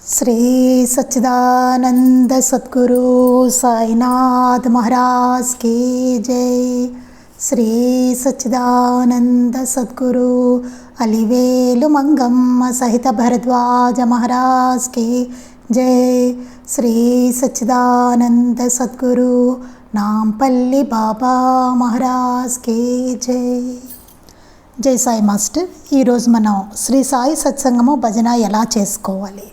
श्री सच्चिदानंद सद्गुरु साईनाथ महाराज की जय। श्री सच्चिदानंद सद्गुरु अलिवेलु मंगम्म सहित भरद्वाज महाराज की जय। श्री सच्चिदानंद सद्गुरु नांपल्ली बाबा महाराज की जय। జై సాయి మాస్టర్. ఈరోజు మనం శ్రీ సాయి సత్సంగము భజన ఎలా చేసుకోవాలి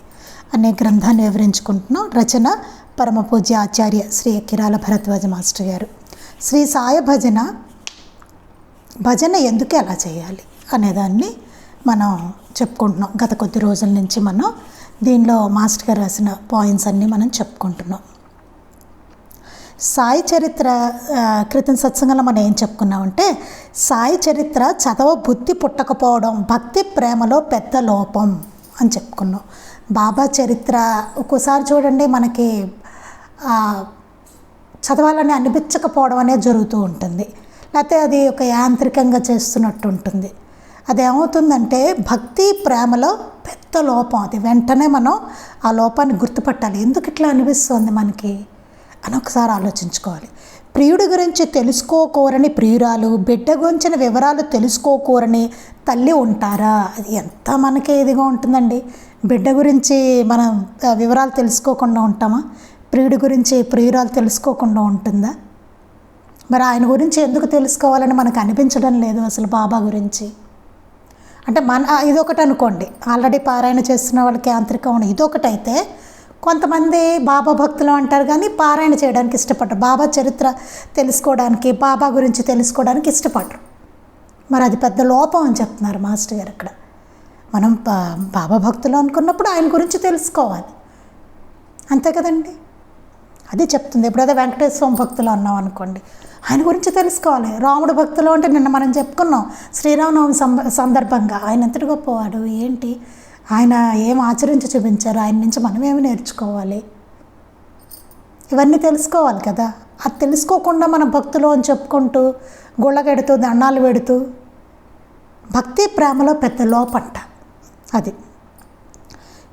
అనే గ్రంథాన్ని వివరించుకుంటున్నాం. రచన పరమ పూజ్య ఆచార్య శ్రీ కిరాల భరద్వాజ మాస్టర్ గారు. శ్రీ సాయి భజన ఎందుకు ఎలా చేయాలి అనేదాన్ని మనం చెప్పుకుంటున్నాం. గత కొద్ది రోజుల నుంచి మనం దీనిలో మాస్టర్ గారు రాసిన పాయింట్స్ అన్నీ మనం చెప్పుకుంటున్నాం. సాయి చరిత్ర క్రితం సత్సంగంలో మనం ఏం చెప్పుకున్నామంటే, సాయి చరిత్ర చదవ బుద్ధి పుట్టకపోవడం భక్తి ప్రేమలో పెద్ద లోపం అని చెప్పుకున్నాం. బాబా చరిత్ర ఒక్కోసారి చూడండి మనకి చదవాలని అనిపించకపోవడం అనేది జరుగుతూ ఉంటుంది, లేకపోతే అది ఒక యాంత్రికంగా చేస్తున్నట్టు ఉంటుంది. అదేమవుతుందంటే భక్తి ప్రేమలో పెద్ద లోపం. అది వెంటనే మనం ఆ లోపాన్ని గుర్తుపట్టాలి. ఎందుకు ఇట్లా అనిపిస్తుంది మనకి అని ఒకసారి ఆలోచించుకోవాలి. ప్రియుడి గురించి తెలుసుకోకూరని ప్రియురాలు, బిడ్డ గురించిన వివరాలు తెలుసుకోకూరని తల్లి ఉంటారా? అది ఎంత మనకి ఇదిగా ఉంటుందండి. బిడ్డ గురించి మనం వివరాలు తెలుసుకోకుండా ఉంటామా? ప్రియుడి గురించి ప్రియురాలు తెలుసుకోకుండా ఉంటుందా? మరి ఆయన గురించి ఎందుకు తెలుసుకోవాలని మనకు అనిపించడం లేదు అసలు బాబా గురించి. అంటే ఇదొకటి అనుకోండి, ఆల్రెడీ పారాయణ చేస్తున్న వాళ్ళకి యాంత్రికం ఉండదు. ఇదొకటైతే కొంతమంది బాబా భక్తులు అంటారు కానీ పారాయణ చేయడానికి ఇష్టపడరు. బాబా చరిత్ర తెలుసుకోవడానికి, బాబా గురించి తెలుసుకోవడానికి ఇష్టపడరు. మరి అది పెద్ద లోపం అని చెప్తున్నారు మాస్టర్ గారు ఇక్కడ. మనం బాబా భక్తులు అనుకున్నప్పుడు ఆయన గురించి తెలుసుకోవాలి, అంతే కదండి. అది చెప్తుంది. ఎప్పుడైతే వెంకటేశ్వర స్వామి భక్తులు అన్నాం అనుకోండి, ఆయన గురించి తెలుసుకోవాలి. రాముడు భక్తులు అంటే నిన్న మనం చెప్పుకున్నాం శ్రీరామనవమి సందర్భంగా ఆయన ఎంతటి గొప్పవాడు, ఏంటి ఆయన ఏం ఆచరించి చూపించారు, ఆయన నుంచి మనం ఏమి నేర్చుకోవాలి, ఇవన్నీ తెలుసుకోవాలి కదా. అది తెలుసుకోకుండా మన భక్తులు అని చెప్పుకుంటూ గుళ్ళగెడుతూ దండాలు పెడుతూ భక్తి ప్రేమలో పెద్ద లోపంట అది.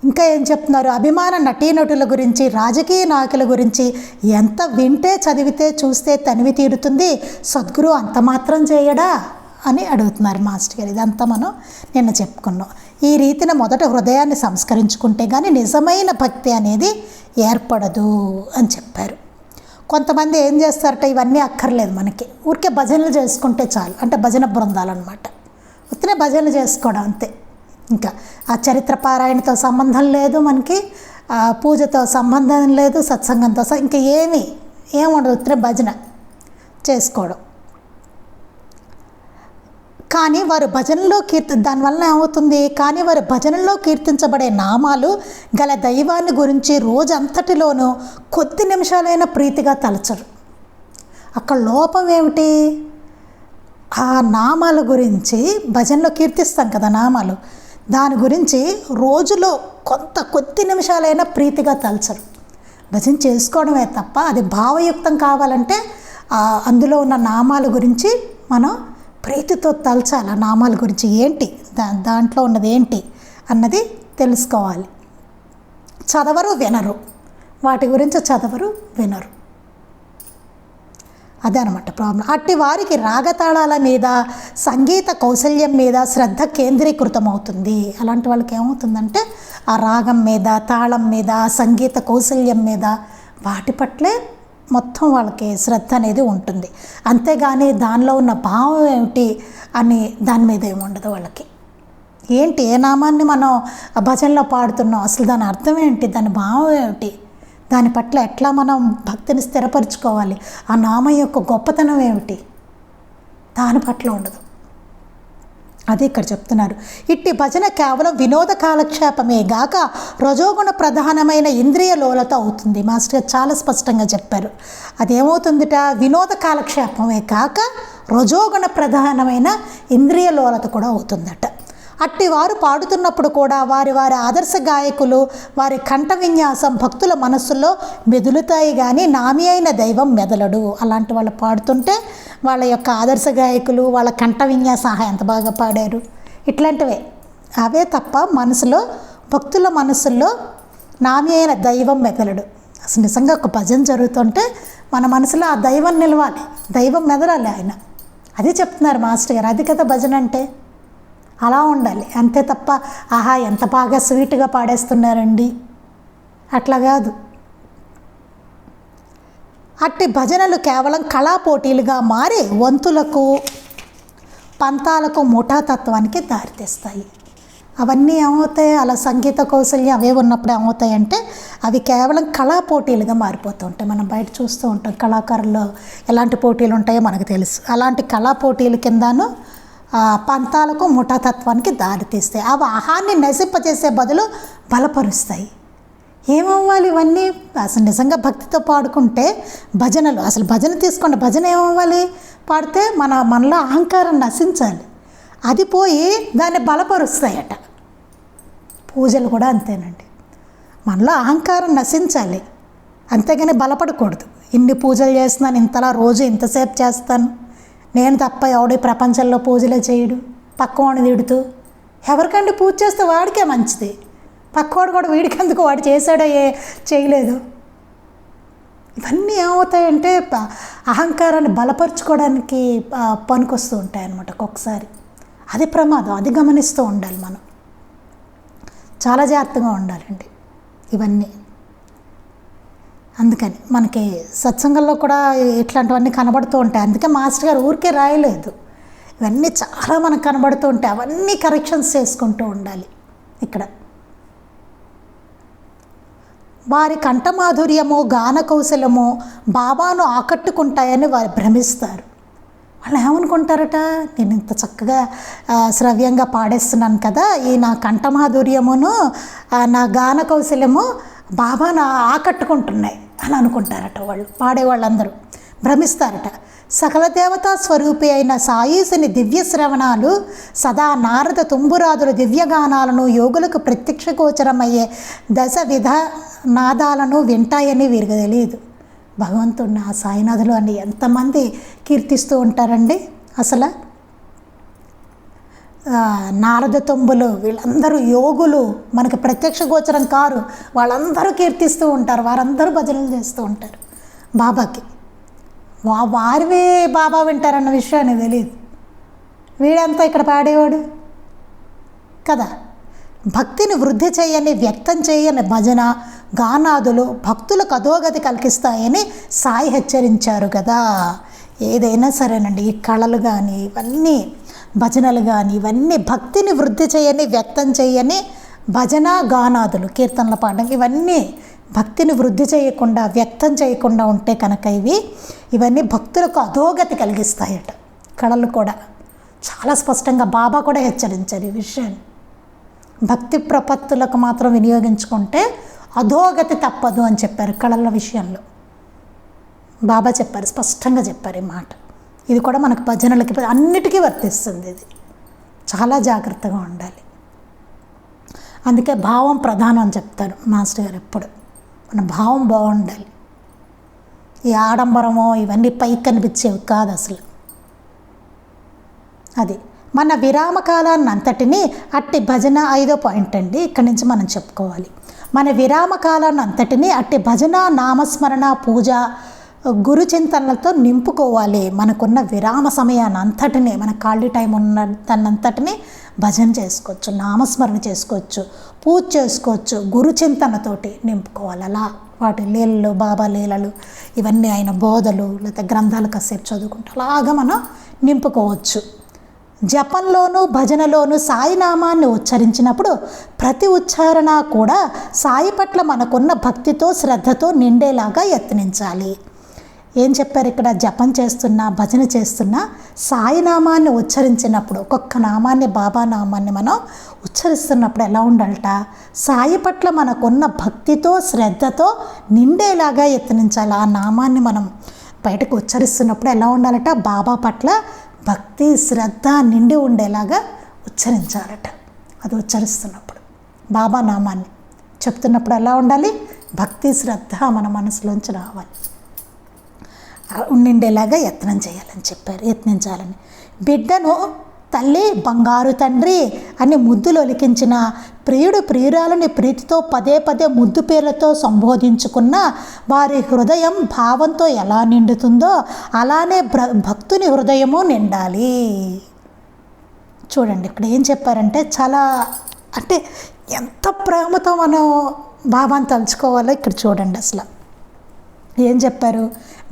ఇంకా ఏం చెప్తున్నారు, అభిమాన నటీనటుల గురించి, రాజకీయ నాయకుల గురించి ఎంత వింటే చదివితే చూస్తే తనివి తీరుతుంది, సద్గురు అంత మాత్రం చేయడా అని అడుగుతున్నారు మాస్టర్ గారు. ఇదంతా మనం నిన్న చెప్పుకున్నాం. ఈ రీతిన మొదట హృదయాన్ని సంస్కరించుకుంటే కానీ నిజమైన భక్తి అనేది ఏర్పడదు అని చెప్పారు. కొంతమంది ఏం చేస్తారట, ఇవన్నీ అక్కర్లేదు మనకి, ఊరికే భజనలు చేసుకుంటే చాలు. అంటే భజన బృందాలు అనమాట, ఉత్తినే భజనలు చేసుకోవడం అంతే. ఇంకా ఆ చరిత్ర పారాయణతో సంబంధం లేదు మనకి, పూజతో సంబంధం లేదు, సత్సంగంతో ఇంకా ఏముండదు, ఉత్తినే భజన చేసుకోవడం. కానీ వారు భజనలో దానివల్ల ఏమవుతుంది, కానీ వారు భజనలో కీర్తించబడే నామాలు గల దైవాన్ని గురించి రోజంతటిలోనూ కొద్ది నిమిషాలైన ప్రీతిగా తలచరు. అక్కడ లోపం ఏమిటి? ఆ నామాల గురించి భజనలో కీర్తిస్తాం కదా నామాలు, దాని గురించి రోజులో కొద్ది నిమిషాలైనా ప్రీతిగా తలచరు. భజన చేసుకోవడమే తప్ప అది భావయుక్తం కావాలంటే అందులో ఉన్న నామాల గురించి మనం ప్రీతితో తలచాలి. ఆ నామాల గురించి ఏంటి, దాంట్లో ఉన్నది ఏంటి అన్నది తెలుసుకోవాలి. చదవరు వినరు, వాటి గురించి చదవరు వినరు, అదే అనమాట ప్రాబ్లం. అట్టి వారికి రాగతాళాల మీద, సంగీత కౌశల్యం మీద శ్రద్ధ కేంద్రీకృతం అవుతుంది. అలాంటి వాళ్ళకి ఏమవుతుందంటే ఆ రాగం మీద, తాళం మీద, సంగీత కౌశల్యం మీద, వాటి పట్లే మొత్తం వాళ్ళకి శ్రద్ధ అనేది ఉంటుంది. అంతేగాని దానిలో ఉన్న భావం ఏమిటి అని దాని మీద ఏముండదు వాళ్ళకి. ఏంటి, ఏ నామాన్ని మనం భజనలో పాడుతున్నాం, అసలు దాని అర్థం ఏంటి, దాని భావం ఏమిటి, దాని పట్ల ఎట్లా మనం భక్తిని స్థిరపరచుకోవాలి, ఆ నామం యొక్క గొప్పతనం ఏమిటి, దాని పట్ల ఉండదు. అది ఇక్కడ చెప్తున్నారు. ఇట్టి భజన కేవలం వినోద కాలక్షేపమే గాక రజోగుణ ప్రధానమైన ఇంద్రియ లోలత అవుతుంది. మాస్టర్ చాలా స్పష్టంగా చెప్పారు. అదేమవుతుందిట, వినోద కాలక్షేపమే కాక రజోగుణ ప్రధానమైన ఇంద్రియ లోలత కూడా అవుతుందట. అట్టి వారు పాడుతున్నప్పుడు కూడా వారి ఆదర్శ గాయకులు వారి కంఠ విన్యాసం భక్తుల మనస్సులో మెదులుతాయి కానీ నామి అయిన దైవం మెదలడు. అలాంటి వాళ్ళు పాడుతుంటే వాళ్ళ యొక్క ఆదర్శ గాయకులు వాళ్ళ కంఠ విన్యాసం ఎంత బాగా పాడారు, ఇట్లాంటివే అవే తప్ప మనసులో భక్తుల మనసుల్లో నామి అయిన దైవం మెదలడు. అసలు నిజంగా ఒక భజన జరుగుతుంటే మన మనసులో ఆ దైవం నిలవాలి, దైవం మెదలాలి ఆయన. అది చెప్తున్నారు మాస్టర్ గారు. అది కదా భజన అంటే, అలా ఉండాలి. అంతే తప్ప ఆహా ఎంత బాగా స్వీట్గా పాడేస్తున్నారండి అట్లా కాదు. అట్టి భజనలు కేవలం కళా పోటీలుగా మారి వంతులకు పంతాలకు ముఠాతత్వానికి దారితీస్తాయి. అవన్నీ ఏమవుతాయి, అలా సంగీత కౌశల్యం అవే ఉన్నప్పుడు ఏమవుతాయంటే అవి కేవలం కళా పోటీలుగా మారిపోతూ ఉంటాయి. మనం బయట చూస్తూ ఉంటాం కళాకారుల్లో ఎలాంటి పోటీలు ఉంటాయో మనకు తెలుసు. అలాంటి కళా పోటీల కిందను పంతాలకు ముఠాతత్వానికి దారితీస్తాయి. ఆ ఆహాన్ని నశింపజేసే బదులు బలపరుస్తాయి. ఏమవ్వాలి ఇవన్నీ? అసలు నిజంగా భక్తితో పాడుకుంటే భజనలు, అసలు భజన తీసుకోండి, భజన ఏమవ్వాలి? పాడితే మనలో అహంకారం నశించాలి, అది పోయి దాన్ని బలపరుస్తాయట. పూజలు కూడా అంతేనండి, మనలో అహంకారం నశించాలి, అంతేగాని బలపడకూడదు. ఇన్ని పూజలు చేస్తున్నాను, ఇంతలా రోజు ఇంతసేపు చేస్తాను, నేను తప్ప ఎవడి ప్రపంచంలో పూజలే చేయడు, పక్కవాడిని తిడుతూ. ఎవరికండి పూజ చేస్తే వాడికే మంచిది, పక్కవాడు కూడా వీడికెందుకు, వాడు చేశాడో చేయలేదు. ఇవన్నీ ఏమవుతాయంటే అహంకారాన్ని బలపరుచుకోవడానికి పనికొస్తూ ఉంటాయి అన్నమాట ఒక్కొక్కసారి. అది ప్రమాదం, అది గమనిస్తూ ఉండాలి మనం, చాలా జాగ్రత్తగా ఉండాలండి ఇవన్నీ. అందుకని మనకి సత్సంగంలో కూడా ఇట్లాంటివన్నీ కనబడుతూ ఉంటాయి. అందుకే మాస్టర్ గారు ఊరికే రాయలేదు, ఇవన్నీ చాలా మనకు కనబడుతూ ఉంటాయి. అవన్నీ కరెక్షన్స్ చేసుకుంటూ ఉండాలి ఇక్కడ. వారి కంఠమాధుర్యము గాన కౌశలము బాబాను ఆకట్టుకుంటాయని వారు భ్రమిస్తారు. వాళ్ళు ఏమనుకుంటారట, నేను ఇంత చక్కగా శ్రవ్యంగా పాడేస్తున్నాను కదా, ఈ నా కంఠమాధుర్యమును నా గాన కౌశలము బాబాను ఆకట్టుకుంటున్నాయి అని అనుకుంటారట. వాళ్ళు పాడేవాళ్ళందరూ భ్రమిస్తారట. సకల దేవతా స్వరూపి అయిన సాయీసుని దివ్య శ్రవణాలు, సదా నారద తుంబురాదుల దివ్యగానాలను, యోగులకు ప్రత్యక్ష గోచరమయ్యే దశ విధ నాదాలను వింటాయని వీరికి తెలియదు. భగవంతుడిని ఆ సాయినాథులు అని ఎంతమంది కీర్తిస్తూ ఉంటారండి. అసలు నారద తుంబులు వీళ్ళందరూ యోగులు, మనకు ప్రత్యక్ష గోచరం కారు, వాళ్ళందరూ కీర్తిస్తూ ఉంటారు, వారందరూ భజనలు చేస్తూ ఉంటారు బాబాకి. వారివే బాబా వింటారన్న విషయాన్ని తెలియదు. వీడంతా ఇక్కడ పాడేవాడు కదా. భక్తిని వృద్ధి చేయని, వ్యక్తం చేయని భజన గానాదులు భక్తులకు అధోగతి కలిగిస్తాయని సాయి హెచ్చరించారు కదా. ఏదైనా సరేనండి, ఈ కళలు కానీ ఇవన్నీ భజనలు కానీ ఇవన్నీ భక్తిని వృద్ధి చేయని, వ్యక్తం చేయని భజన గానాదులు, కీర్తనలు పాడడం, ఇవన్నీ భక్తిని వృద్ధి చేయకుండా, వ్యక్తం చేయకుండా ఉంటే కనుక ఇవన్నీ భక్తులకు అధోగతి కలిగిస్తాయట. కళలు కూడా చాలా స్పష్టంగా బాబా కూడా హెచ్చరించారు ఈ విషయాన్ని. భక్తి ప్రపత్తులకు మాత్రం వినియోగించుకుంటే అధోగతి తప్పదు అని చెప్పారు. కళల విషయంలో బాబా చెప్పారు, స్పష్టంగా చెప్పారు ఈ మాట. ఇది కూడా మనకు భజనలకి అన్నిటికీ వర్తిస్తుంది. ఇది చాలా జాగ్రత్తగా ఉండాలి. అందుకే భావం ప్రధానం అని చెప్తారు మాస్టర్ గారు ఎప్పుడు. మన భావం బాగుండాలి. ఈ ఆడంబరమో ఇవన్నీ పైకి కనిపించేవి కాదు అసలు. అది మన విరామ కాలాన్ని అంతటినీ అట్టి భజన 5వ పాయింట్ అండి, ఇక్కడి నుంచి మనం చెప్పుకోవాలి. మన విరామ కాలాన్ని అంతటినీ అట్టి భజన, నామస్మరణ, పూజ, గురు చింతనలతో నింపుకోవాలి. మనకున్న విరామ సమయాన్ని అంతటినీ, మన ఖాళీ టైం ఉన్న దాన్నంతటినీ భజన చేసుకోవచ్చు, నామస్మరణ చేసుకోవచ్చు, పూజ చేసుకోవచ్చు, గురు చింతనతోటి నింపుకోవాలి. అలా వాటి లీలలు, బాబా లీలలు, ఇవన్నీ ఆయన బోధలు, లేకపోతే గ్రంథాలు కాసేపు చదువుకుంటూ అలాగా మనం నింపుకోవచ్చు. జపంలోనూ భజనలోనూ సాయి నామాన్ని ఉచ్చరించినప్పుడు ప్రతి ఉచ్చారణ కూడా సాయి పట్ల మనకున్న భక్తితో, శ్రద్ధతో నిండేలాగా యత్నించాలి. ఏం చెప్పారు ఇక్కడ? జపం చేస్తున్నా, భజన చేస్తున్నా సాయి నామాన్ని ఉచ్చరించినప్పుడు, ఒక్కొక్క నామాన్ని, బాబా నామాన్ని మనం ఉచ్చరిస్తున్నప్పుడు ఎలా ఉండాలట? సాయి పట్ల మనకున్న భక్తితో, శ్రద్ధతో నిండేలాగా యత్నించాలి. ఆ నామాన్ని మనం బయటకు ఉచ్చరిస్తున్నప్పుడు ఎలా ఉండాలట? బాబా పట్ల భక్తి, శ్రద్ధ నిండి ఉండేలాగా ఉచ్చరించాలట. అది ఉచ్చరిస్తున్నప్పుడు బాబా నామాన్ని చెప్తున్నప్పుడు ఎలా ఉండాలి? భక్తి, శ్రద్ధ మన మనసులోంచి రావాలి, నిండేలాగా యత్నం చేయాలని చెప్పారు, యత్నించాలని. బిడ్డను తల్లి బంగారు తండ్రి అని ముద్దులు ఒలికించిన, ప్రియుడు ప్రియురాలని ప్రీతితో పదే పదే ముద్దు పేర్లతో సంబోధించుకున్న వారి హృదయం భావంతో ఎలా నిండుతుందో అలానే భక్తుని హృదయము నిండాలి. చూడండి ఇక్కడ ఏం చెప్పారంటే, చాలా అంటే ఎంత ప్రేమతో మనం బాబాని తలుచుకోవాలో ఇక్కడ చూడండి. అసలు ఏం చెప్పారు?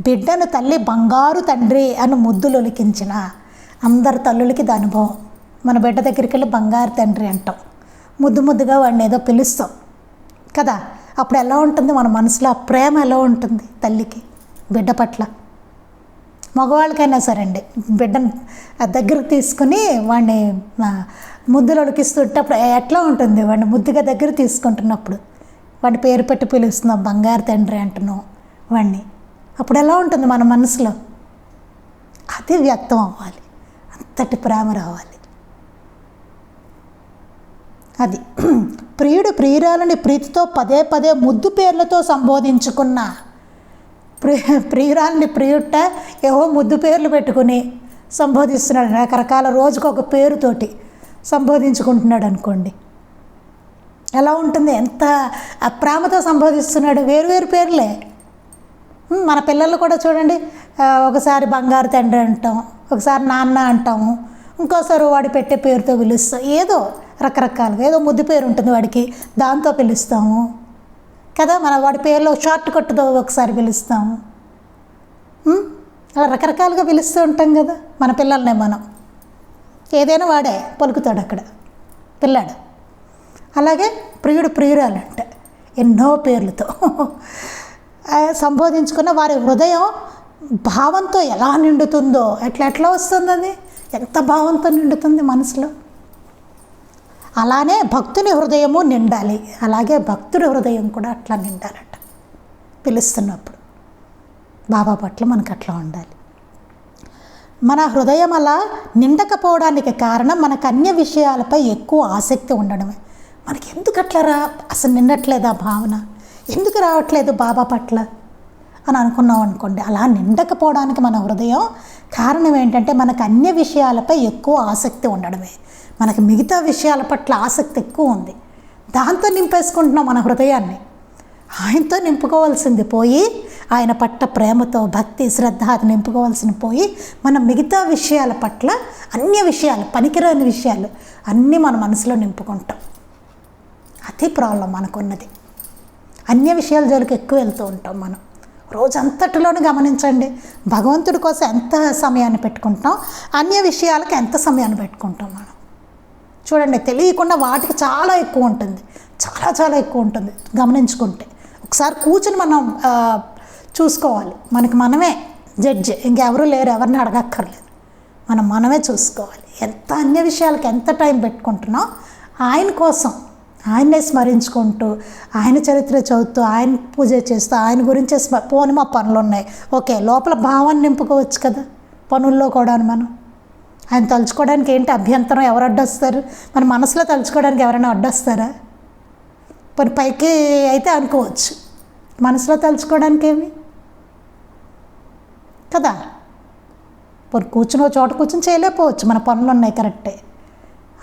బిడ్డను తల్లి బంగారు తండ్రి అని ముద్దులు ఒలికించిన. అందరు తల్లులకి ఇది అనుభవం. మన బిడ్డ దగ్గరికి వెళ్ళి బంగారు తండ్రి అంటాం, ముద్దు ముద్దుగా వాడిని ఏదో పిలుస్తాం కదా. అప్పుడు ఎలా ఉంటుంది మన మనసులో? ఆ ప్రేమ ఎలా ఉంటుంది తల్లికి బిడ్డ పట్ల? మగవాళ్ళకైనా సరే అండి, బిడ్డను దగ్గరకు తీసుకుని వాడిని ముద్దులు ఒలికిస్తుంటప్పుడు ఎట్లా ఉంటుంది? వాడిని ముద్దుగా దగ్గర తీసుకుంటున్నప్పుడు వాడి పేరు పెట్టి పిలుస్తున్నాం, బంగారు తండ్రి అంటున్నాం వాడిని. అప్పుడు ఎలా ఉంటుంది మన మనసులో? అది వ్యక్తం అవ్వాలి, అంతటి ప్రేమ రావాలి. అది ప్రియుడు ప్రియురాలని ప్రీతితో పదే పదే ముద్దు పేర్లతో సంబోధించుకున్న. ప్రియురాలని ప్రియుట్ట ఏవో ముద్దు పేర్లు పెట్టుకుని సంబోధిస్తున్నాడు, రకరకాల రోజుకొక పేరుతోటి సంబోధించుకుంటున్నాడు అనుకోండి. ఎలా ఉంటుంది? ఎంత ప్రేమతో సంబోధిస్తున్నాడు. వేరు పేర్లే. మన పిల్లలు కూడా చూడండి, ఒకసారి బంగారు తండ్రి అంటాం, ఒకసారి నాన్న అంటాము, ఇంకోసారి వాడు పెట్టే పేరుతో పిలుస్తాం. ఏదో రకరకాలుగా ఏదో ముద్దు పేరు ఉంటుంది వాడికి, దాంతో పిలుస్తాము కదా. మన వాడి పేరులో షార్ట్ కట్తో ఒకసారి పిలుస్తాము. అలా రకరకాలుగా పిలుస్తూ ఉంటాం కదా మన పిల్లల్ని. మనం ఏదైనా వాడే పలుకుతాడు అక్కడ పిల్లాడు. అలాగే ప్రియుడు ప్రియురాలంటే ఎన్నో పేర్లతో సంబోధించుకున్న వారి హృదయం భావంతో ఎలా నిండుతుందో, ఎట్లా వస్తుంది అది? ఎంత భావంతో నిండుతుంది మనసులో? అలానే భక్తుని హృదయము నిండాలి. అలాగే భక్తుడి హృదయం కూడా అట్లా నిండాలట. పిలుస్తున్నప్పుడు బాబా పట్ల మనకు అట్లా ఉండాలి. మన హృదయం అలా నిండకపోవడానికి కారణం మనకు అన్య విషయాలపై ఎక్కువ ఆసక్తి ఉండడమే. మనకి ఎందుకు అట్లా అసలు నిండట్లేదు ఆ భావన, ఎందుకు రావట్లేదు బాబా పట్ల అని అనుకున్నాం అనుకోండి. అలా నిండకపోవడానికి మన హృదయం కారణం ఏంటంటే మనకు అన్య విషయాలపై ఎక్కువ ఆసక్తి ఉండడమే. మనకు మిగతా విషయాల పట్ల ఆసక్తి ఎక్కువ ఉంది, దాంతో నింపేసుకుంటున్నాం మన హృదయాన్ని. ఆయనతో నింపుకోవాల్సింది పోయి, ఆయన పట్ల ప్రేమతో భక్తి శ్రద్ధ అది నింపుకోవాల్సింది పోయి, మన మిగతా విషయాల పట్ల అన్య విషయాలు, పనికిరాని విషయాలు అన్నీ మన మనసులో నింపుకుంటాం. అది ప్రాబ్లం మనకున్నది. అన్య విషయాల జోలికి ఎక్కువ వెళ్తూ ఉంటాం మనం. రోజంతటిలోనూ గమనించండి, భగవంతుడి కోసం ఎంత సమయాన్ని పెట్టుకుంటాం, అన్య విషయాలకు ఎంత సమయాన్ని పెట్టుకుంటాం మనం. చూడండి, తెలియకుండా వాటికి చాలా ఎక్కువ ఉంటుంది, చాలా ఎక్కువ ఉంటుంది. గమనించుకుంటే ఒకసారి కూర్చుని మనం చూసుకోవాలి. మనకి మనమే జడ్జి, ఇంకెవరూ లేరు, ఎవరిని అడగక్కర్లేదు. మనమే చూసుకోవాలి. ఎంత అన్య విషయాలకు ఎంత టైం పెట్టుకుంటున్నాం, ఆయన కోసం ఆయన్నే స్మరించుకుంటూ, ఆయన చరిత్ర చదువుతూ, ఆయన పూజ చేస్తూ, ఆయన గురించి పోని మా పనులు ఉన్నాయి, ఓకే, లోపల భావాన్ని నింపుకోవచ్చు కదా పనుల్లో కూడా. మనం ఆయన తలుచుకోవడానికి ఏంటి అభ్యంతరం? ఎవరు అడ్డొస్తారు? మన మనసులో తలుచుకోవడానికి ఎవరైనా అడ్డొస్తారా? పైకి అయితే అనుకోవచ్చు, మనసులో తలుచుకోవడానికి ఏమి కదా. కూర్చుని చోట కూర్చొని చేయలేకపోవచ్చు, మన పనులు ఉన్నాయి కరెక్టే.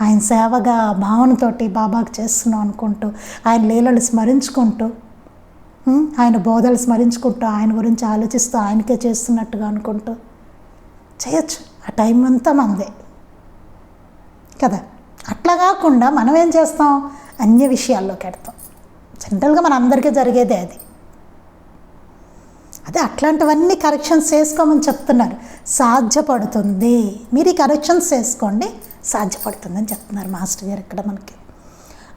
ఆయన సేవగా భావనతోటి బాబాకు చేస్తున్నాం అనుకుంటూ, ఆయన లీలలు స్మరించుకుంటూ, ఆయన బోధలు స్మరించుకుంటూ, ఆయన గురించి ఆలోచిస్తూ, ఆయనకే చేస్తున్నట్టుగా అనుకుంటూ చేయొచ్చు. ఆ టైం అంతా మనదే కదా. అట్లా కాకుండా మనం ఏం చేస్తాం? అన్య విషయాల్లోకి వెడతాం. జనరల్గా మన అందరికీ జరిగేదే అది. అదే అట్లాంటివన్నీ కరెక్షన్స్ చేసుకోమని చెప్తున్నారు. సాధ్యపడుతుంది, మీరు ఈ కరెక్షన్స్ చేసుకోండి, సాధ్యపడుతుందని చెప్తున్నారు మాస్టర్ గారు ఇక్కడ.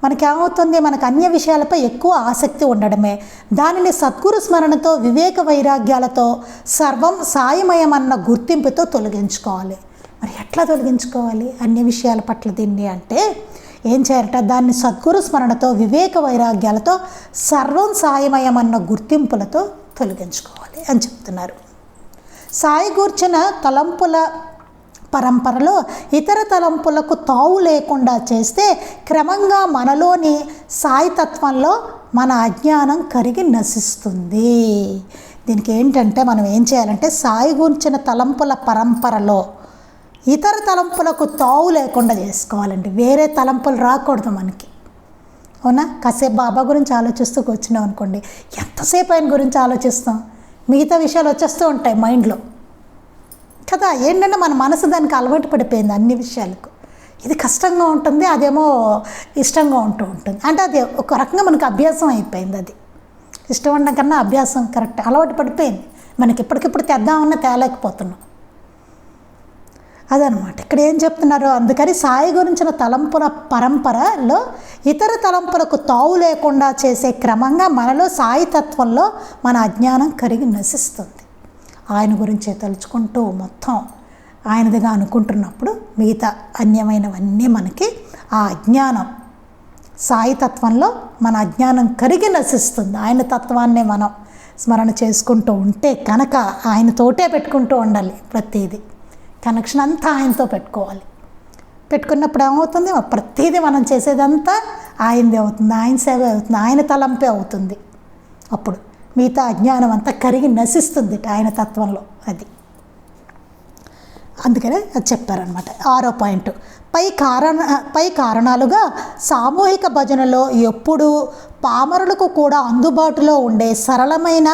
మనకేమవుతుంది? మనకు అన్య విషయాలపై ఎక్కువ ఆసక్తి ఉండడమే. దానిని సద్గురు స్మరణతో, వివేక వైరాగ్యాలతో, సర్వం సాయమయమన్న గుర్తింపుతో తొలగించుకోవాలి. మరి ఎట్లా తొలగించుకోవాలి అన్య విషయాల పట్ల దీన్ని అంటే? ఏం చేయాలట? దాన్ని సద్గురు స్మరణతో, వివేక వైరాగ్యాలతో, సర్వం సాయమయమన్న గుర్తింపులతో తొలగించుకోవాలి అని చెప్తున్నారు. సాయి గూర్చిన తలంపుల పరంపరలో ఇతర తలంపులకు తావు లేకుండా చేస్తే క్రమంగా మనలోని సాయితత్వంలో మన అజ్ఞానం కరిగి నశిస్తుంది. దీనికి ఏంటంటే మనం ఏం చేయాలంటే, సాయి గురించిన తలంపుల పరంపరలో ఇతర తలంపులకు తావు లేకుండా చేసుకోవాలండి. వేరే తలంపులు రాకూడదు మనకి. అవునా? కాసేపు బాబా గురించి ఆలోచిస్తూ కూర్చున్నాం అనుకోండి, ఎంతసేపు ఆయన గురించి ఆలోచిస్తాం, మిగతా విషయాలు వచ్చేస్తూ ఉంటాయి మైండ్లో కదా. ఏంటంటే మన మనసు దానికి అలవాటు పడిపోయింది అన్ని విషయాలకు. ఇది కష్టంగా ఉంటుంది, అదేమో ఇష్టంగా ఉంటుంది. అంటే అది ఒక రకంగా మనకు అభ్యాసం అయిపోయింది. అది ఇష్టం ఉండడం కన్నా అభ్యాసం కరెక్ట్, అలవాటు పడిపోయింది. మనకి ఇప్పటికిప్పుడు తెద్దామన్నా తేలేకపోతున్నాం. అదనమాట ఇక్కడ ఏం చెప్తున్నారు. అందుకని సాయి గురించిన తలంపుల పరంపరలో ఇతర తలంపులకు తావు లేకుండా చేసే క్రమంగా మనలో సాయి తత్వంలో మన అజ్ఞానం కరిగి నశిస్తుంది. ఆయన గురించి తలుచుకుంటూ మొత్తం ఆయనదిగా అనుకుంటున్నప్పుడు మిగతా అన్యమైనవన్నీ మనకి ఆ అజ్ఞానం సాయి తత్వంలో మన అజ్ఞానం కరిగి నశిస్తుంది. ఆయన తత్వాన్నే మనం స్మరణ చేసుకుంటూ ఉంటే కనుక ఆయనతోటే పెట్టుకుంటూ ఉండాలి. ప్రతిదీ కనెక్షన్ అంతా ఆయనతో పెట్టుకోవాలి. పెట్టుకున్నప్పుడు ఏమవుతుంది, ప్రతిదీ మనం చేసేదంతా ఆయనదే అవుతుంది, ఆయన సేవే అవుతుంది, ఆయన తలంపే అవుతుంది. అప్పుడు మిగతా అజ్ఞానం అంతా కరిగి నశిస్తుంది ఆయన తత్వంలో. అది అందుకనే అది చెప్పారనమాట. 6వ పాయింట్, పై కారణాలుగా సామూహిక భజనలో ఎప్పుడు పామరులకు కూడా అందుబాటులో ఉండే సరళమైన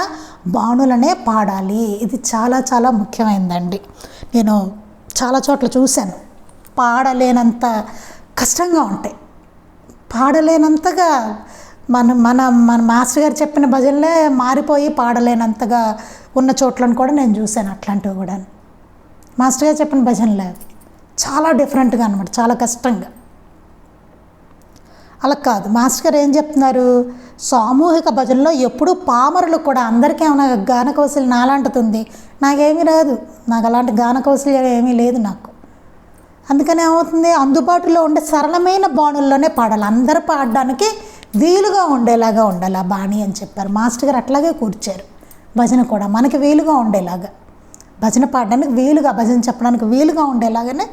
బాణులనే పాడాలి. ఇది చాలా చాలా ముఖ్యమైనదండి. నేను చాలా చోట్ల చూశాను, పాడలేనంత కష్టంగా ఉంటాయి, పాడలేనంతగా మన మన మన మాస్టర్ గారు చెప్పిన భజనలే మారిపోయి పాడలేనంతగా ఉన్న చోట్లను కూడా నేను చూశాను. అట్లాంటివి కూడా మాస్టర్ గారు చెప్పిన భజనలే అవి చాలా డిఫరెంట్గా అనమాట, చాలా కష్టంగా. అలా కాదు, మాస్టర్ గారు ఏం చెప్తున్నారు, సామూహిక భజనలో ఎప్పుడు పామరులు కూడా, అందరికీ ఏమైనా గాన కౌశల్యం నాలాంటిది, నాకేమీ రాదు, నాకు అలాంటి గాన కౌశల్యం ఏమీ లేదు నాకు. అందుకని ఏమవుతుంది, అందుబాటులో ఉండే సరళమైన బాణుల్లోనే పాడాలి, అందరూ పాడడానికి వీలుగా ఉండేలాగా ఉండాలి ఆ బాణి అని చెప్పారు మాస్టర్ గారు. అట్లాగే కూర్చారు భజన కూడా మనకి వీలుగా ఉండేలాగా, భజన పాడడానికి వీలుగా, భజన చెప్పడానికి వీలుగా ఉండేలాగానే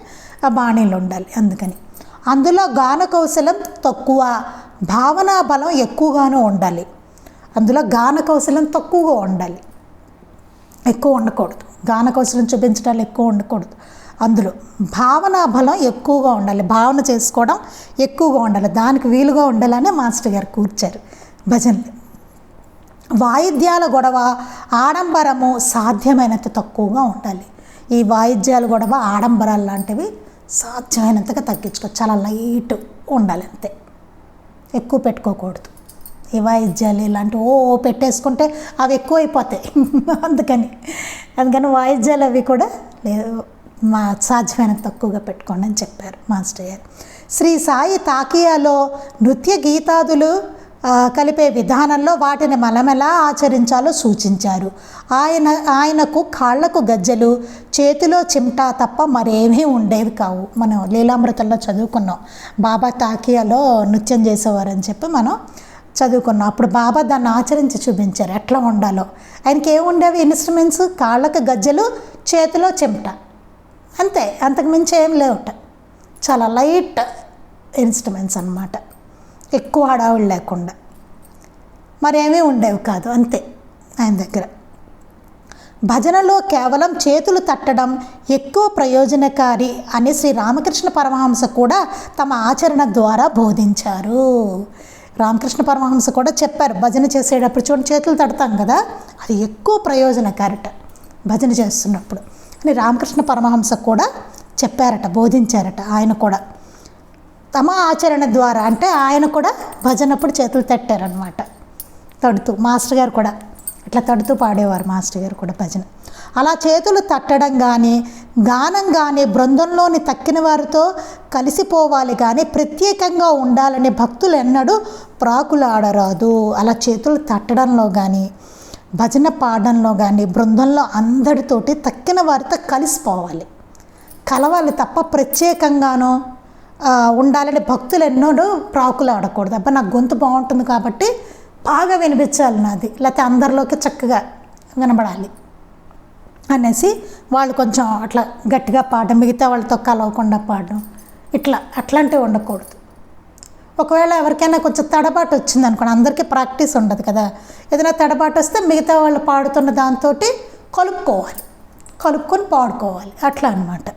ఆ బాణీలు ఉండాలి. అందుకని అందులో గాన కౌశలం తక్కువ, భావనా బలం ఎక్కువగానూ ఉండాలి. అందులో గాన కౌశలం తక్కువగా ఉండాలి, ఎక్కువ ఉండకూడదు. గాన కౌశలం చూపించడాలు ఎక్కువ ఉండకూడదు. అందులో భావనా బలం ఎక్కువగా ఉండాలి, భావన చేసుకోవడం ఎక్కువగా ఉండాలి, దానికి వీలుగా ఉండాలనే మాస్టర్ గారు కూర్చారు భజనలు. వాయిద్యాల గొడవ, ఆడంబరము సాధ్యమైనంత తక్కువగా ఉండాలి. ఈ వాయిద్యాల గొడవ, ఆడంబరాలు లాంటివి సాధ్యమైనంతగా తగ్గించుకోవచ్చు, చాలా లైట్ ఉండాలి అంతే, ఎక్కువ పెట్టుకోకూడదు. ఈ వాయిద్యాలు ఇలాంటివి పెట్టేసుకుంటే అవి ఎక్కువ అయిపోతాయి. అందుకని వాయిద్యాలు అవి కూడా లేదు, సాధ్యమైనంత తక్కువగా పెట్టుకోండి అని చెప్పారు మాస్టర్ గారు. శ్రీ సాయి తాకియాలో నృత్య గీతాదులు కలిపే విధానంలో వాటిని మనమెలా ఆచరించాలో సూచించారు. ఆయనకు కాళ్లకు గజ్జెలు, చేతిలో చిమ్టా తప్ప మరేమీ ఉండేవి కావు. మనం లీలామృతంలో చదువుకున్నాం, బాబా తాకియాలో నృత్యం చేసేవారని చెప్పి మనం చదువుకున్నాం. అప్పుడు బాబా దాన్ని ఆచరించి చూపించారు ఎట్లా ఉండాలో. ఆయనకి ఏముండేవి ఇన్స్ట్రుమెంట్స్, కాళ్ళకు గజ్జెలు, చేతిలో చిమ్టా, అంతే, అంతకుమించి ఏం లేవుట. చాలా లైట్ ఇన్స్ట్రుమెంట్స్ అన్నమాట, ఎక్కువ హడావుడు లేకుండా మరేమీ ఉండేవి కాదు, అంతే ఆయన దగ్గర. భజనలో కేవలం చేతులు తట్టడం ఎక్కువ ప్రయోజనకారి అని శ్రీ రామకృష్ణ పరమహంస కూడా తమ ఆచరణ ద్వారా బోధించారు. రామకృష్ణ పరమహంస కూడా చెప్పారు, భజన చేసేటప్పుడు చూడండి చేతులు తడతాం కదా, అది ఎక్కువ ప్రయోజనకారిట భజన చేస్తున్నప్పుడు అని రామకృష్ణ పరమహంస కూడా చెప్పారట, బోధించారట. ఆయన కూడా తమ ఆచరణ ద్వారా, అంటే ఆయన కూడా భజనప్పుడు చేతులు తట్టారనమాట, తడుతూ. మాస్టర్ గారు కూడా ఇట్లా తడుతూ పాడేవారు మాస్టర్ గారు కూడా భజన. అలా చేతులు తట్టడం కానీ, గానం కానీ బృందంలోని తక్కిన వారితో కలిసిపోవాలి కానీ ప్రత్యేకంగా ఉండాలని భక్తులు ఎన్నడూ ప్రాకులాడరాదు. అలా చేతులు తట్టడంలో కానీ, భజన పాడడంలో కానీ బృందంలో అందరితోటి తక్కిన వారితో కలిసిపోవాలి, కలవాలి తప్ప ప్రత్యేకంగానో ఉండాలని భక్తులు ఎన్నడూ ప్రాకులు ఆడకూడదు. అబ్బా నాకు గొంతు బాగుంటుంది కాబట్టి బాగా వినిపించాలి నాది, లేకపోతే అందరిలోకి చక్కగా వినబడాలి అనేసి వాళ్ళు కొంచెం అట్లా గట్టిగా పాడడం, మిగతా వాళ్ళతో కలవకుండా పాడడం, అట్లాంటివి ఉండకూడదు. ఒకవేళ ఎవరికైనా కొంచెం తడబాటు వచ్చింది అనుకోండి, అందరికీ ప్రాక్టీస్ ఉండదు కదా, ఏదైనా తడబాటు వస్తే మిగతా వాళ్ళు పాడుతున్న దాంతో కలుపుకొని పాడుకోవాలి, అట్లా అన్నమాట.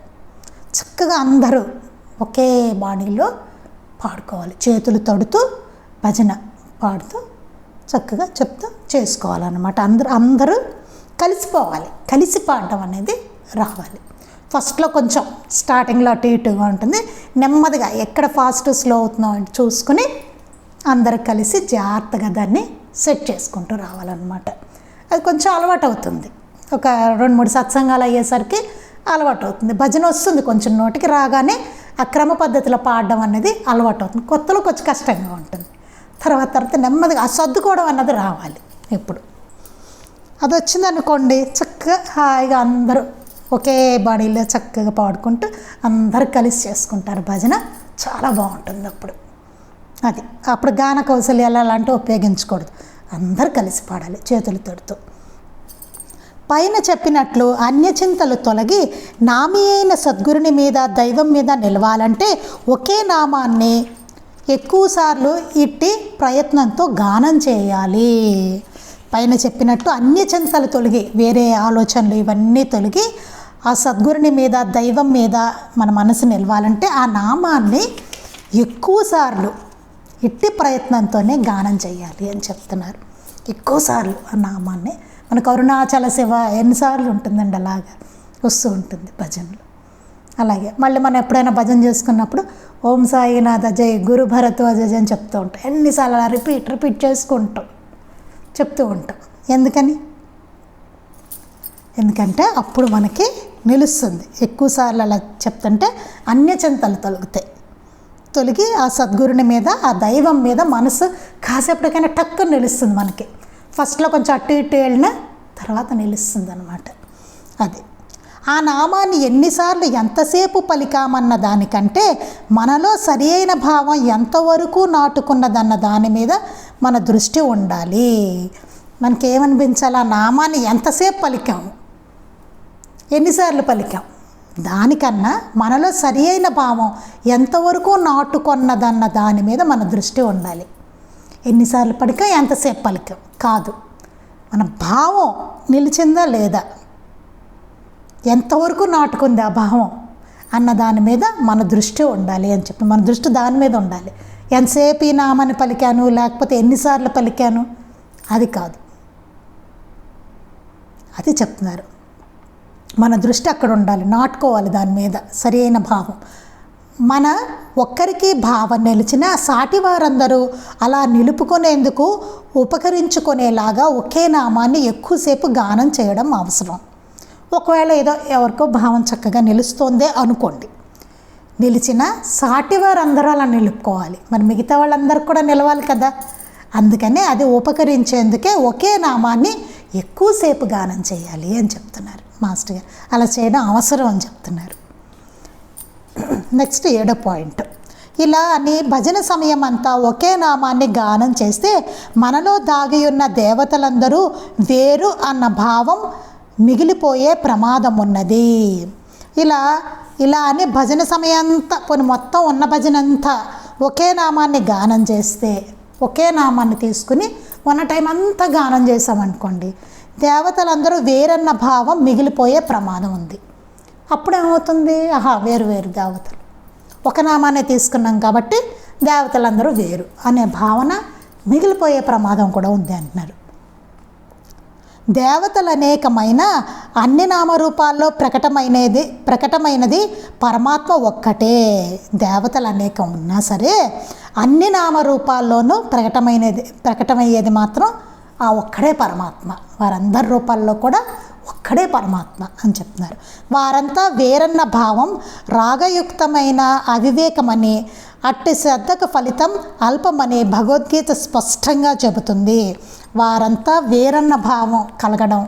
చక్కగా అందరూ ఒకే బాణీలో పాడుకోవాలి. చేతులు తడుతూ భజన పాడుతూ చక్కగా చెప్తూ చేసుకోవాలన్నమాట. అందరూ కలిసిపోవాలి, కలిసి పాడడం అనేది రావాలి. ఫస్ట్లో కొంచెం స్టార్టింగ్లో అటు ఇటుగా ఉంటుంది. నెమ్మదిగా ఎక్కడ ఫాస్ట్ స్లో అవుతుందో చూసుకుని అందరూ కలిసి జాగ్రత్తగా దాన్ని సెట్ చేసుకుంటూ రావాలన్నమాట. అది కొంచెం అలవాటు అవుతుంది. ఒక 2-3 సత్సంగాలు అయ్యేసరికి అలవాటు అవుతుంది. భజన వస్తుంది కొంచెం నోటికి రాగానే, ఆ క్రమ పద్ధతిలో పాడడం అనేది అలవాటు అవుతుంది. కొత్తలో కొంచెం కష్టంగా ఉంటుంది. తర్వాత నెమ్మదిగా ఆ సర్దుకోవడం అన్నది రావాలి. ఇప్పుడు అది వచ్చిందనుకోండి, చక్కగా హాయిగా అందరూ ఒకే బాడీలో చక్కగా పాడుకుంటూ అందరూ కలిసి చేసుకుంటారు భజన. చాలా బాగుంటుంది అప్పుడు. అప్పుడు గాన కౌశల్యాలు అలాంటివి ఉపయోగించకూడదు. అందరూ కలిసి పాడాలి చేతులు తడుతూ. పైన చెప్పినట్లు అన్యచింతలు తొలగి నామి అయిన సద్గురుని మీద, దైవం మీద నిలవాలంటే ఒకే నామాన్ని ఎక్కువసార్లు ఇట్టి ప్రయత్నంతో గానం చేయాలి. పైన చెప్పినట్టు అన్యచింతలు తొలగి, వేరే ఆలోచనలు ఇవన్నీ తొలగి ఆ సద్గురుని మీద, దైవం మీద మన మనసు నిలవాలంటే ఆ నామాన్ని ఎక్కువసార్లు ఇట్టి ప్రయత్నంతోనే గానం చేయాలి అని చెప్తున్నారు. ఎక్కువసార్లు ఆ నామాన్ని, మనకు అరుణాచల శివ ఎన్నిసార్లు ఉంటుందండి, అలాగా వస్తూ ఉంటుంది భజనలు. అలాగే మళ్ళీ మనం ఎప్పుడైనా భజన చేసుకున్నప్పుడు ఓం సాయినాథ జై, గురు భరద్వాజ జై అని చెప్తూ ఉంటాం. ఎన్నిసార్లు అలా రిపీట్ చేసుకుంటాం, చెప్తూ ఉంటాం. ఎందుకంటే అప్పుడు మనకి నిలుస్తుంది. ఎక్కువసార్లు అలా చెప్తుంటే అన్యచింతలు తొలగి ఆ సద్గురుని మీద, ఆ దైవం మీద మనసు కాసేపటికైనా టక్కుని నిలుస్తుంది మనకి. ఫస్ట్లో కొంచెం అటు ఇటు వెళ్ళినా తర్వాత నిలుస్తుంది అన్నమాట. అది ఆ నామాన్ని ఎన్నిసార్లు ఎంతసేపు పలికామన్న దానికంటే మనలో సరి అయిన భావం ఎంతవరకు నాటుకున్నదన్న దాని మీద మన దృష్టి ఉండాలి. మనకేమనిపించాలి, ఆ నామాన్ని ఎంతసేపు పలికాము, ఎన్నిసార్లు పలికాం, దానికన్నా మనలో సరి అయిన భావం ఎంతవరకు నాటుకున్నదన్న దాని మీద మన దృష్టి ఉండాలి. ఎన్నిసార్లు పలికాం, ఎంతసేపు పలికాం కాదు, మన భావం నిలిచిందా లేదా, ఎంతవరకు నాటుకుంది ఆ భావం అన్న దాని మీద మన దృష్టి ఉండాలి అని చెప్పి, మన దృష్టి దాని మీద ఉండాలి. ఎంతసేపు ఈ నామాన్ని పలికాను, లేకపోతే ఎన్నిసార్లు పలికాను, అది కాదు. అది చెప్తున్నారు. మన దృష్టి అక్కడ ఉండాలి, నాటుకోవాలి దాని మీద సరి అయిన భావం. మన ఒక్కరికి భావం నిలిచిన సాటి వారందరూ అలా నిలుపుకునేందుకు ఉపకరించుకునేలాగా ఒకే నామాన్ని ఎక్కువసేపు గానం చేయడం అవసరం. ఒకవేళ ఏదో ఎవరికో భావం చక్కగా నిలుస్తోందే అనుకోండి, నిలిచిన సాటి వారందరూ అలా నిలుపుకోవాలి. మరి మిగతా వాళ్ళందరూ కూడా నిలవాలి కదా. అందుకనే అది ఉపకరించేందుకే ఒకే నామాన్ని ఎక్కువసేపు గానం చేయాలి అని చెప్తున్నారు మాస్టర్ గారు. అలా చేయడం అవసరం అని చెప్తున్నారు. నెక్స్ట్ 7వ పాయింట్. ఇలా అని భజన సమయం అంతా ఒకే నామాన్ని గానం చేస్తే మనలో దాగి ఉన్న దేవతలందరూ వేరు అన్న భావం మిగిలిపోయే ప్రమాదం ఉన్నది. ఇలా అని భజన సమయం అంతా, పోనీ మొత్తం ఉన్న భజన అంతా ఒకే నామాన్ని గానం చేస్తే, ఒకే నామాన్ని తీసుకుని ఉన్న టైం అంతా గానం చేసామనుకోండి, దేవతలందరూ వేరన్న భావం మిగిలిపోయే ప్రమాదం ఉంది. అప్పుడేమవుతుంది, వేరు దేవతలు, ఒక నామాన్ని తీసుకున్నాం కాబట్టి దేవతలందరూ వేరు అనే భావన మిగిలిపోయే ప్రమాదం కూడా ఉంది అంటున్నారు. దేవతలు అనేకమైన అన్ని నామరూపాల్లో ప్రకటమైనది పరమాత్మ ఒక్కటే. దేవతలు అనేకం ఉన్నా సరే అన్ని నామరూపాల్లోనూ ప్రకటమయ్యేది మాత్రం ఆ ఒక్కడే పరమాత్మ. వారందరి రూపాల్లో కూడా ఒక్కడే పరమాత్మ అని చెప్తున్నారు. వారంతా వేరన్న భావం రాగయుక్తమైన అవివేకమని, అట్టి శ్రద్ధకు ఫలితం అల్పమని భగవద్గీత స్పష్టంగా చెబుతుంది. వారంతా వేరన్న భావం కలగడం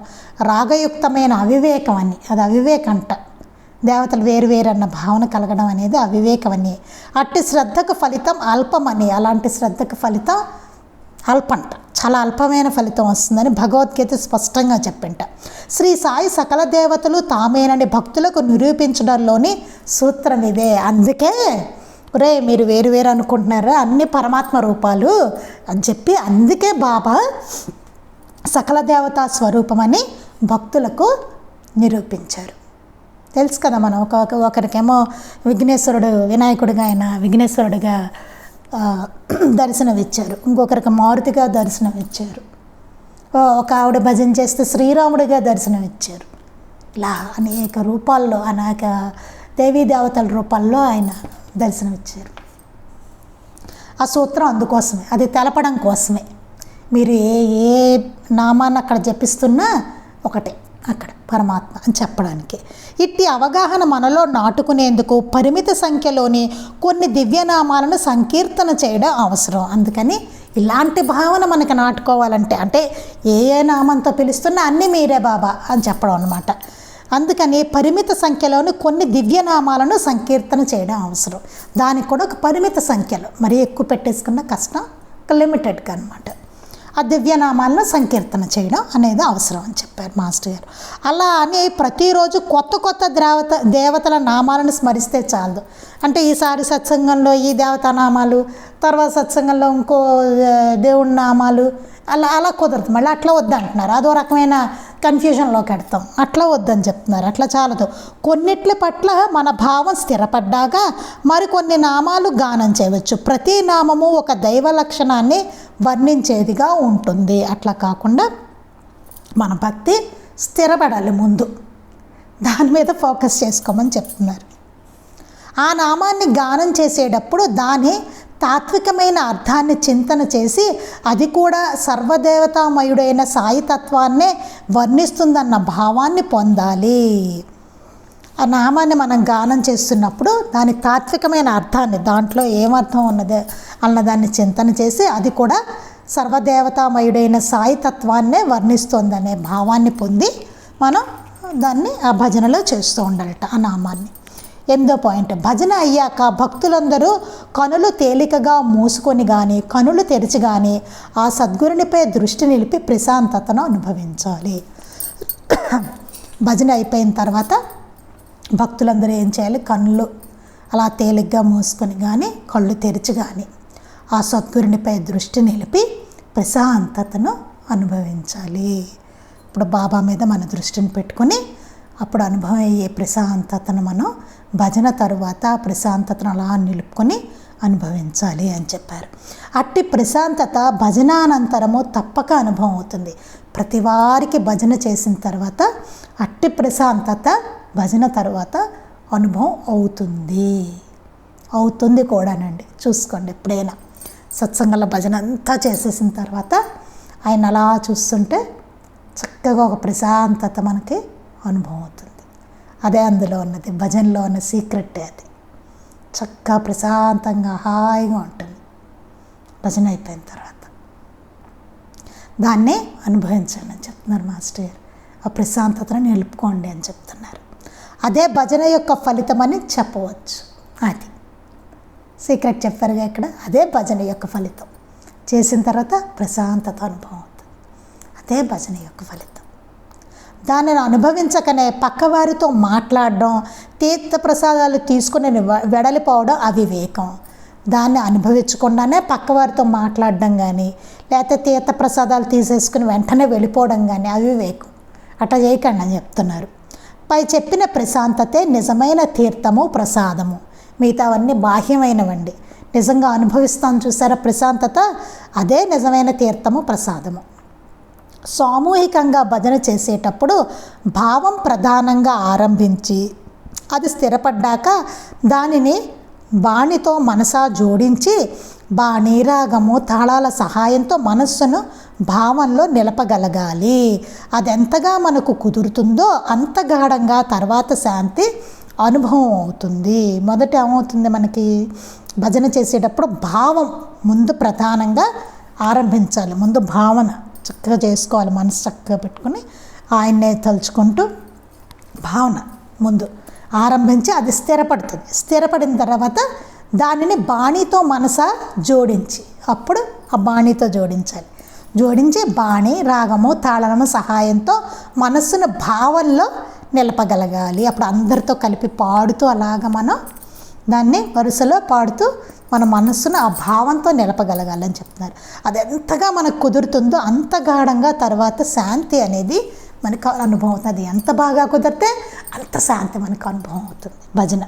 రాగయుక్తమైన అవివేకం అని, అది అవివేకంట. దేవతలు వేరన్న భావన కలగడం అనేది అవివేకమని, అట్టి శ్రద్ధకు ఫలితం అల్పమని, అలాంటి శ్రద్ధకు ఫలితం అల్పంట, చాలా అల్పమైన ఫలితం వస్తుందని భగవద్గీత స్పష్టంగా చెప్పింట. శ్రీ సాయి సకల దేవతలు తామేనని భక్తులకు నిరూపించడంలోని సూత్రం ఇదే. అందుకే మీరు వేరు అనుకుంటున్నారా, అన్ని పరమాత్మ రూపాలు అని చెప్పి, అందుకే బాబా సకల దేవతా స్వరూపమని భక్తులకు నిరూపించారు. తెలుసు కదా, మనం ఒకరికేమో విఘ్నేశ్వరుడు వినాయకుడిగా ఆయన విఘ్నేశ్వరుడిగా దర్శనమిచ్చారు, ఇంకొకరికి మారుతిగా దర్శనమిచ్చారు, ఒక ఆవిడ భజన చేస్తే శ్రీరాముడిగా దర్శనమిచ్చారు. ఇలా అనేక రూపాల్లో అనేక దేవీ దేవతల రూపాల్లో ఆయన దర్శనమిచ్చారు. ఆ సూత్రం అందుకోసమే, అది తెలపడం కోసమే. మీరు ఏ నామాన్ని అక్కడ జపిస్తున్నా ఒకటే అక్కడ పరమాత్మ అని చెప్పడానికి. ఇట్టి అవగాహన మనలో నాటుకునేందుకు పరిమిత సంఖ్యలోని కొన్ని దివ్యనామాలను సంకీర్తన చేయడం అవసరం. అందుకని ఇలాంటి భావన మనకి నాటుకోవాలంటే, అంటే ఏ నామంతో పిలుస్తున్నా అన్నీ మీరే బాబా అని చెప్పడం అన్నమాట. అందుకని పరిమిత సంఖ్యలోని కొన్ని దివ్యనామాలను సంకీర్తన చేయడం అవసరం. దానికి కూడా ఒక పరిమిత సంఖ్యలో, మరీ ఎక్కువ పెట్టేసుకున్న కష్టం, ఒక లిమిటెడ్గా అనమాట. ఆ దివ్యనామాలను సంకీర్తన చేయడం అనేది అవసరం అని చెప్పారు మాస్టర్ గారు. అలా అని ప్రతిరోజు కొత్త కొత్త దేవతల నామాలను స్మరిస్తే చాలదు. అంటే ఈసారి సత్సంగంలో ఈ దేవతా నామాలు, తర్వాత సత్సంగంలో ఇంకో దేవుడి నామాలు, అలా కుదరదు. మళ్ళీ అట్లా వద్దంటున్నారు, అదో రకమైన కన్ఫ్యూజన్లోకి వెడతాం. అట్లా వద్దని చెప్తున్నారు. అట్లా చాలదు. కొన్నిట్ల పట్ల మన భావం స్థిరపడ్డాక మరికొన్ని నామాలు గానం చేయవచ్చు. ప్రతి నామము ఒక దైవ లక్షణాన్ని వర్ణించేదిగా ఉంటుంది. అట్లా కాకుండా మన భక్తి స్థిరపడాలి, ముందు దాని మీద ఫోకస్ చేసుకోమని చెప్తున్నారు. ఆ నామాన్ని గానం చేసేటప్పుడు దాని తాత్వికమైన అర్థాన్ని చింతన చేసి అది కూడా సర్వదేవతామయుడైన సాయితత్వాన్నే వర్ణిస్తుందన్న భావాన్ని పొందాలి. ఆ నామాన్ని మనం గానం చేస్తున్నప్పుడు దాని తాత్వికమైన అర్థాన్ని, దాంట్లో ఏమర్థం ఉన్నదే అన్నదాన్ని చింతన చేసి అది కూడా సర్వదేవతామయుడైన సాయితత్వాన్నే వర్ణిస్తోందనే భావాన్ని పొంది మనం దాన్ని ఆ భజనలో చేస్తూ ఉండాలట ఆ నామాన్ని. 8వ పాయింట్, భజన అయ్యాక భక్తులందరూ కనులు తేలికగా మూసుకొని కానీ కనులు తెరిచి కానీ ఆ సద్గురునిపై దృష్టి నిలిపి ప్రశాంతతను అనుభవించాలి. భజన అయిపోయిన తర్వాత భక్తులందరూ ఏం చేయాలి? కళ్ళు అలా తేలిగ్గా మూసుకొని కానీ కళ్ళు తెరిచి కానీ ఆ సద్గురునిపై దృష్టి నిలిపి ప్రశాంతతను అనుభవించాలి. ఇప్పుడు బాబా మీద మన దృష్టిని పెట్టుకొని అప్పుడు అనుభవం అయ్యే ప్రశాంతతను మనం భజన తరువాత ప్రశాంతతను అలా నిలుపుకొని అనుభవించాలి అని చెప్పారు. అట్టి ప్రశాంతత భజనానంతరము తప్పక అనుభవం అవుతుంది. ప్రతి వారికి భజన చేసిన తర్వాత అట్టి ప్రశాంతత భజన తర్వాత అనుభవం అవుతుంది కూడానండి. చూసుకోండి, ఎప్పుడైనా సత్సంగంలో భజన అంతా చేసేసిన తర్వాత ఆయన అలా చూస్తుంటే చక్కగా ఒక ప్రశాంతత మనకి అనుభవం అవుతుంది. అదే అందులో ఉన్నది, భజనలో ఉన్న సీక్రెటే అది. చక్కగా ప్రశాంతంగా హాయిగా ఉంటుంది భజన అయిపోయిన తర్వాత. దాన్నే అనుభవించండి అని చెప్తున్నారు మాస్టర్ గారు. ఆ ప్రశాంతతను నిలుపుకోండి అని చెప్తున్నారు. అదే భజన యొక్క ఫలితమని చెప్పవచ్చు. అది సీక్రెట్ చెప్పారుగా ఇక్కడ. అదే భజన యొక్క ఫలితం. చేసిన తర్వాత ప్రశాంతత అనుభవం అవుతుంది. అదే భజన యొక్క ఫలితం. దానిని అనుభవించకనే పక్కవారితో మాట్లాడడం, తీర్థప్రసాదాలు తీసుకుని వెడలిపోవడం అవివేకం. దాన్ని అనుభవించకుండానే పక్కవారితో మాట్లాడడం కానీ లేకపోతే తీర్థప్రసాదాలు తీసేసుకుని వెంటనే వెళ్ళిపోవడం కానీ అవివేకం. అట్లా చేయకండి అని చెప్తున్నారు. పై చెప్పిన ప్రశాంతతే నిజమైన తీర్థము ప్రసాదము. మిగతావన్నీ బాహ్యమైనవండి. నిజంగా అనుభవిస్తాం చూసారా ప్రశాంతత, అదే నిజమైన తీర్థము ప్రసాదము. సామూహికంగా భజన చేసేటప్పుడు భావం ప్రధానంగా ఆరంభించి అది స్థిరపడ్డాక దానిని బాణితో మనసా జోడించి బాణి, రాగము, తాళాల సహాయంతో మనస్సును భావంలో నిలపగలగాలి. అది ఎంతగా మనకు కుదురుతుందో అంత గాఢంగా తర్వాత శాంతి అనుభవం అవుతుంది. మొదట ఏమవుతుంది, మనకి భజన చేసేటప్పుడు భావం ముందు ప్రధానంగా ఆరంభించాలి. ముందు భావన చక్కగా చేసుకోవాలి. మనసు చక్కగా పెట్టుకుని ఆయన్నే తలుచుకుంటూ భావన ముందు ఆరంభించి అది స్థిరపడుతుంది. స్థిరపడిన తర్వాత దానిని బాణీతో మనసా జోడించి, అప్పుడు ఆ బాణీతో జోడించాలి. జోడించి బాణి, రాగము, తాళము సహాయంతో మనస్సును భావంలో నిలపగలగాలి. అప్పుడు అందరితో కలిపి పాడుతూ అలాగ మనం దాన్ని వరుసలో పాడుతూ మన మనస్సును ఆ భావంతో నిలపగలగాలని చెప్తున్నారు. అది ఎంతగా మనకు కుదురుతుందో అంత గాఢంగా తర్వాత శాంతి అనేది మనకు అనుభవం అవుతుంది. అది ఎంత బాగా కుదిరితే అంత శాంతి మనకు అనుభవం అవుతుంది. భజన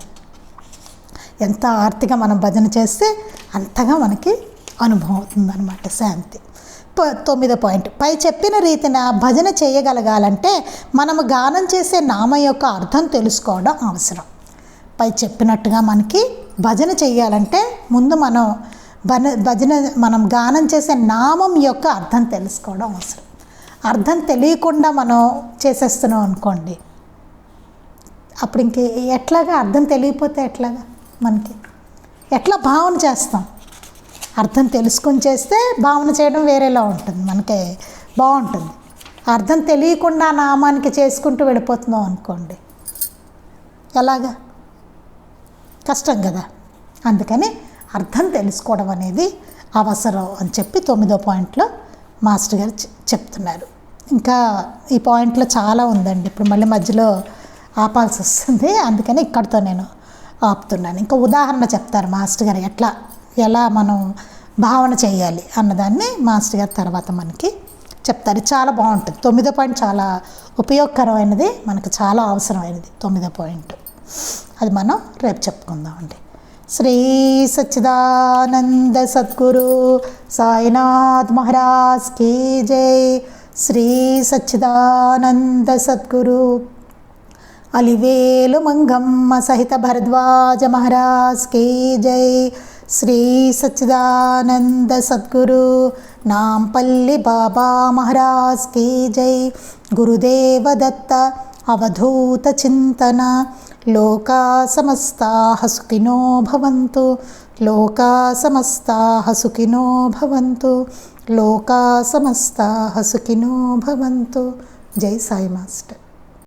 ఎంత ఆర్తిగా మనం భజన చేస్తే అంతగా మనకి అనుభవం అవుతుంది అన్నమాట శాంతి. 9వ పాయింట్, పై చెప్పిన రీతిన భజన చేయగలగాలంటే మనము గానం చేసే నామం యొక్క అర్థం తెలుసుకోవడం అవసరం. పై చెప్పినట్టుగా మనకి భజన చేయాలంటే ముందు మనం గానం చేసే నామం యొక్క అర్థం తెలుసుకోవడం అవసరం. అర్థం తెలియకుండా మనం చేసేస్తున్నాం అనుకోండి, అప్పుడు ఇంక ఎట్లాగా అర్థం తెలియకపోతే ఎట్లాగా మనకి ఎట్లా భావన చేస్తాం? అర్థం తెలుసుకొని చేస్తే భావన చేయడం వేరేలా ఉంటుంది, మనకి బాగుంటుంది. అర్థం తెలియకుండా నామానికి చేసుకుంటూ వెళ్ళిపోతున్నాం అనుకోండి, ఎలాగా? కష్టం కదా. అందుకని అర్థం తెలుసుకోవడం అనేది అవసరం అని చెప్పి 9వ పాయింట్లో మాస్టర్ గారు చెప్తున్నారు. ఇంకా ఈ పాయింట్లో చాలా ఉందండి, ఇప్పుడు మళ్ళీ మధ్యలో ఆపాల్సి వస్తుంది, అందుకని ఇక్కడితో నేను ఆపుతున్నాను. ఇంకా ఉదాహరణ చెప్తారు మాస్టర్ గారు ఎలా మనం భావన చేయాలి అన్నదాన్ని మాస్టర్ గారు తర్వాత మనకి చెప్తారు. చాలా బాగుంటుంది. 9వ పాయింట్ చాలా ఉపయోగకరమైనది, మనకు చాలా అవసరమైనది 9వ పాయింట్. అది మనం రేపు చెప్పుకుందామండి. శ్రీ సచ్చిదానంద సద్గురు సాయినాథ్ మహారాజ్ కీ జై. శ్రీ సచ్చిదానంద సద్గురు అలివేలు మంగమ్మ సహిత భరద్వాజ మహారాజ్ కీ జై. శ్రీ సచ్చిదానంద సద్గురు నాంపల్లి బాబా మహారాజ్ కీ జై. గురుదేవ దత్త అవధూత చింతన. లోకా సమస్తాః సుఖినో భవంతు. లోకా సమస్తాః సుఖినో భవంతు. లోకా సమస్తాః సుఖినో భవంతు. జై సాయి మాస్టర్.